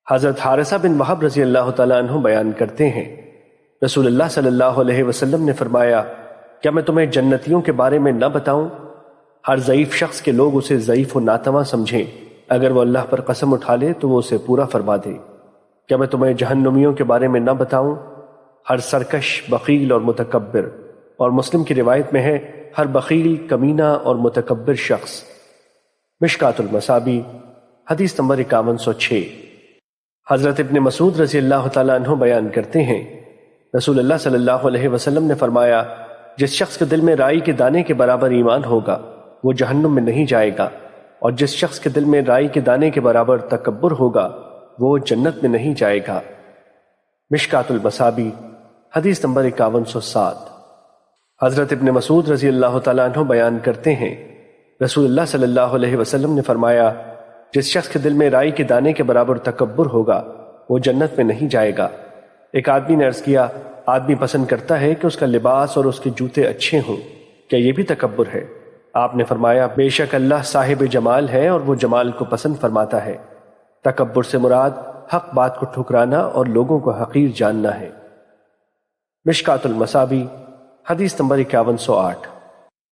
حضرت حارثہ بن وہب رضی اللہ تعالیٰ عنہ بیان کرتے ہیں، رسول اللہ صلی اللہ علیہ وسلم نے فرمایا، کیا میں تمہیں جنتیوں کے بارے میں نہ بتاؤں؟ ہر ضعیف شخص کے لوگ اسے ضعیف و ناتواں سمجھیں، اگر وہ اللہ پر قسم اٹھا لے تو وہ اسے پورا فرما دے۔ کیا میں تمہیں جہنمیوں کے بارے میں نہ بتاؤں؟ ہر سرکش، بخیل اور متکبر، اور مسلم کی روایت میں ہے ہر بخیل، کمینہ اور متکبر شخص۔ مشکوٰۃ المصابیح حدیث نمبر 5106۔ حضرت ابن مسعود رضی اللہ تعالیٰ عنہ بیان کرتے ہیں، رسول اللہ صلی اللہ علیہ وسلم نے فرمایا، جس شخص کے دل میں رائی کے دانے کے برابر ایمان ہوگا وہ جہنم میں نہیں جائے گا، اور جس شخص کے دل میں رائی کے دانے کے برابر تکبر ہوگا وہ جنت میں نہیں جائے گا۔ مشکوٰۃ المصابیح حدیث نمبر 5107۔ حضرت ابن مسعود رضی اللہ تعالیٰ عنہ بیان کرتے ہیں، رسول اللہ صلی اللہ علیہ وسلم نے فرمایا، جس شخص کے دل میں رائی کے دانے کے برابر تکبر ہوگا وہ جنت میں نہیں جائے گا۔ ایک آدمی نے عرض کیا، آدمی پسند کرتا ہے کہ اس کا لباس اور اس کے جوتے اچھے ہوں، کیا یہ بھی تکبر ہے؟ آپ نے فرمایا، بے شک اللہ صاحب جمال ہے اور وہ جمال کو پسند فرماتا ہے۔ تکبر سے مراد حق بات کو ٹھکرانا اور لوگوں کو حقیر جاننا ہے۔ مشکوٰۃ المصابیح حدیث نمبر 5108۔